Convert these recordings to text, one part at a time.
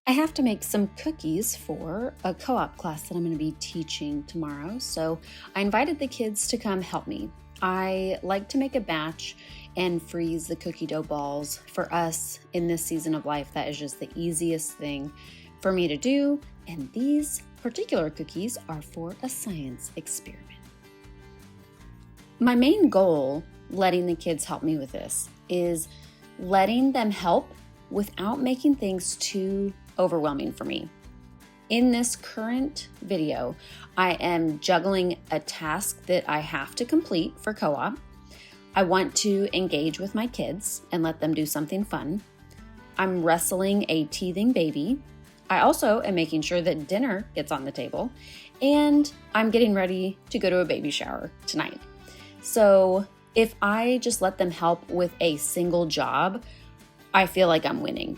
I have to make some cookies for a co-op class that I'm going to be teaching tomorrow, so I invited the kids to come help me. I like to make a batch and freeze the cookie dough balls. For us in this season of life, that is just the easiest thing for me to do, and these particular cookies are for a science experiment. My main goal, letting the kids help me with this, is letting them help without making things too overwhelming for me. In this current video, I am juggling a task that I have to complete for co-op. I want to engage with my kids and let them do something fun. I'm wrestling a teething baby. I also am making sure that dinner gets on the table, and I'm getting ready to go to a baby shower tonight. So if I just let them help with a single job, I feel like I'm winning.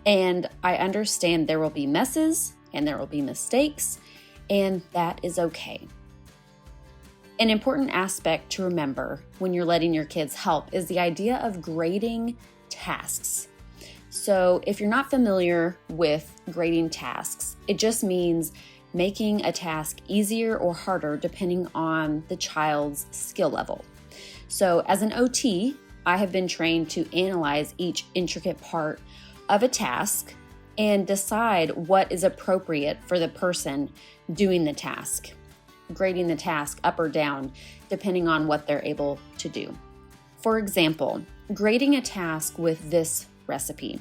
And I understand there will be messes and there will be mistakes, and that is okay. An important aspect to remember when you're letting your kids help is the idea of grading tasks. So if you're not familiar with grading tasks, it just means making a task easier or harder depending on the child's skill level. So as an OT, I have been trained to analyze each intricate part of a task and decide what is appropriate for the person doing the task, grading the task up or down depending on what they're able to do. For example, grading a task with this recipe.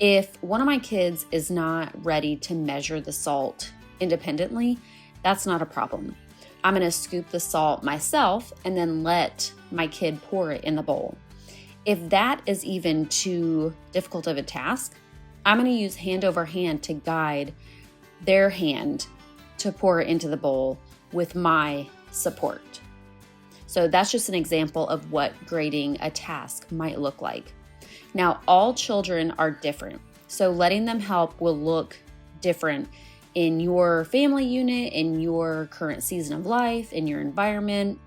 If one of my kids is not ready to measure the salt independently, that's not a problem. I'm going to scoop the salt myself and then let my kid pour it in the bowl. If that is even too difficult of a task, I'm going to use hand over hand to guide their hand to pour it into the bowl with my support. So that's just an example of what grading a task might look like. Now, all children are different, so letting them help will look different in your family unit, in your current season of life, in your environment.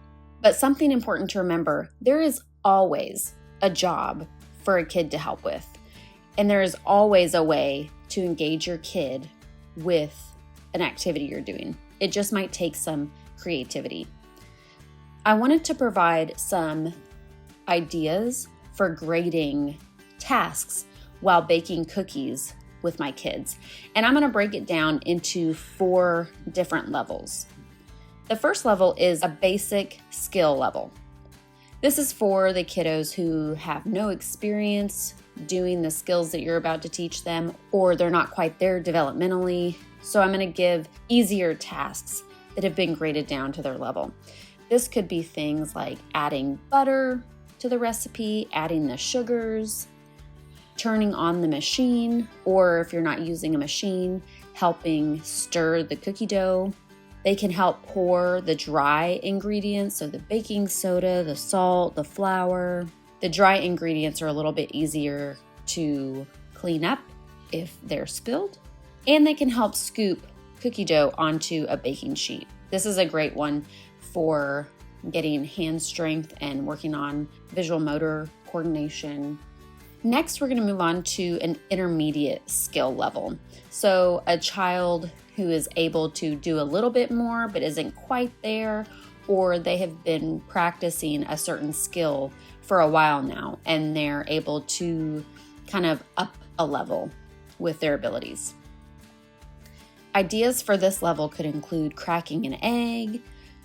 But something important to remember, there is always a job for a kid to help with. And there is always a way to engage your kid with an activity you're doing. It just might take some creativity. I wanted to provide some ideas for grading tasks while baking cookies with my kids. And I'm going to break it down into 4 different levels. The first level is a basic skill level. This is for the kiddos who have no experience doing the skills that you're about to teach them, or they're not quite there developmentally. So I'm going to give easier tasks that have been graded down to their level. This could be things like adding butter to the recipe, adding the sugars, turning on the machine, or if you're not using a machine, helping stir the cookie dough. They can help pour the dry ingredients, so the baking soda, the salt, the flour. The dry ingredients are a little bit easier to clean up if they're spilled. And they can help scoop cookie dough onto a baking sheet. This is a great one for getting hand strength and working on visual motor coordination. Next, we're going to move on to an intermediate skill level. So a child who is able to do a little bit more but isn't quite there, or they have been practicing a certain skill for a while now and they're able to kind of up a level with their abilities. Ideas for this level could include cracking an egg,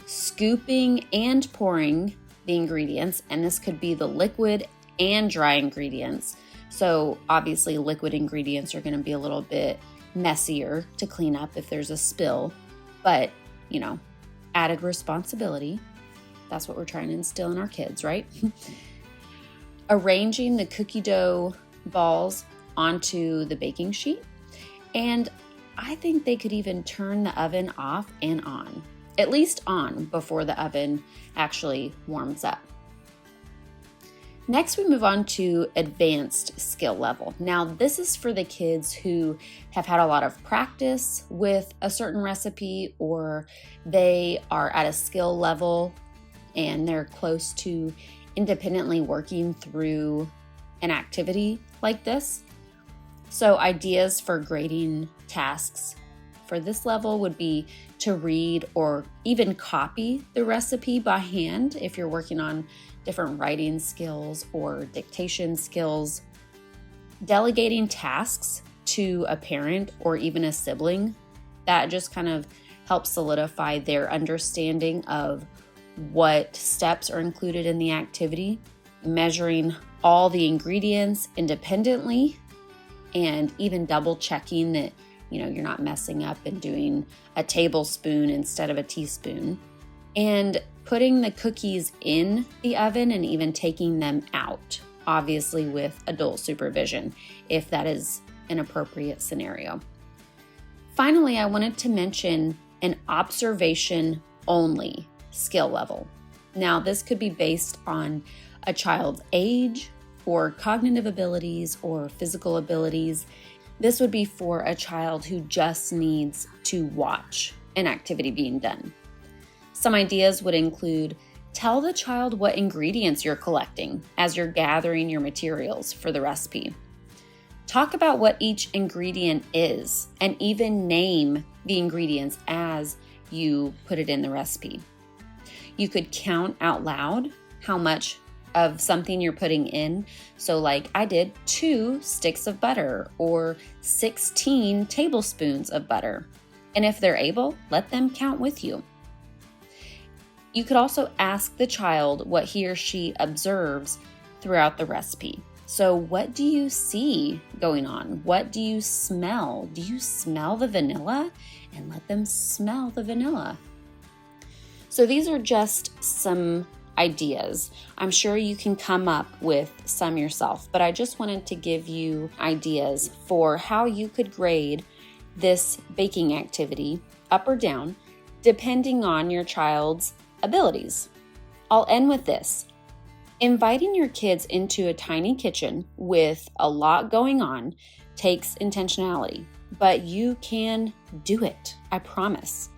scooping and pouring the ingredients, and this could be the liquid and dry ingredients. So obviously liquid ingredients are going to be a little bit messier to clean up if there's a spill, but added responsibility. That's what we're trying to instill in our kids, right? Arranging the cookie dough balls onto the baking sheet. And I think they could even turn the oven off and on, at least on before the oven actually warms up. Next, we move on to advanced skill level. Now, this is for the kids who have had a lot of practice with a certain recipe, or they are at a skill level and they're close to independently working through an activity like this. So ideas for grading tasks for this level would be to read or even copy the recipe by hand if you're working on different writing skills or dictation skills. Delegating tasks to a parent or even a sibling, that just kind of helps solidify their understanding of what steps are included in the activity. Measuring all the ingredients independently and even double checking that you're not messing up and doing a tablespoon instead of a teaspoon. And putting the cookies in the oven and even taking them out, obviously with adult supervision, if that is an appropriate scenario. Finally, I wanted to mention an observation only skill level. Now, this could be based on a child's age or cognitive abilities or physical abilities. This would be for a child who just needs to watch an activity being done. Some ideas would include tell the child what ingredients you're collecting as you're gathering your materials for the recipe. Talk about what each ingredient is and even name the ingredients as you put it in the recipe. You could count out loud how much of something you're putting in. So like I did 2 sticks of butter or 16 tablespoons of butter. And if they're able, let them count with you. You could also ask the child what he or she observes throughout the recipe. So what do you see going on? What do you smell? Do you smell the vanilla? And let them smell the vanilla. So these are just some ideas. I'm sure you can come up with some yourself, but I just wanted to give you ideas for how you could grade this baking activity up or down, depending on your child's abilities. I'll end with this. Inviting your kids into a tiny kitchen with a lot going on takes intentionality, but you can do it, I promise.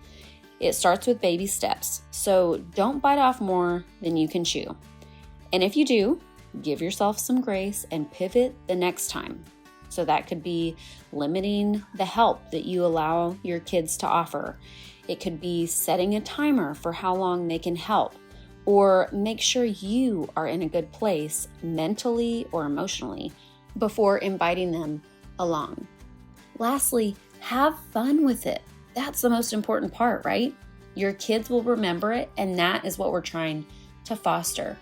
It starts with baby steps, so don't bite off more than you can chew. And if you do, give yourself some grace and pivot the next time. So that could be limiting the help that you allow your kids to offer. It could be setting a timer for how long they can help, or make sure you are in a good place mentally or emotionally before inviting them along. Lastly, have fun with it. That's the most important part, right? Your kids will remember it, and that is what we're trying to foster.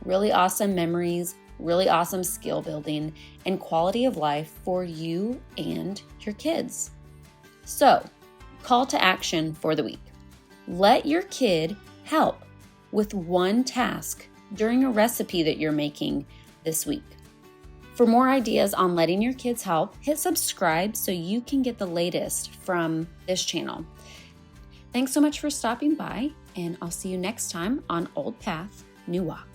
Really awesome memories, really awesome skill building, and quality of life for you and your kids. So, call to action for the week. Let your kid help with one task during a recipe that you're making this week. For more ideas on letting your kids help, hit subscribe so you can get the latest from this channel. Thanks so much for stopping by, and I'll see you next time on Old Path, New Walk.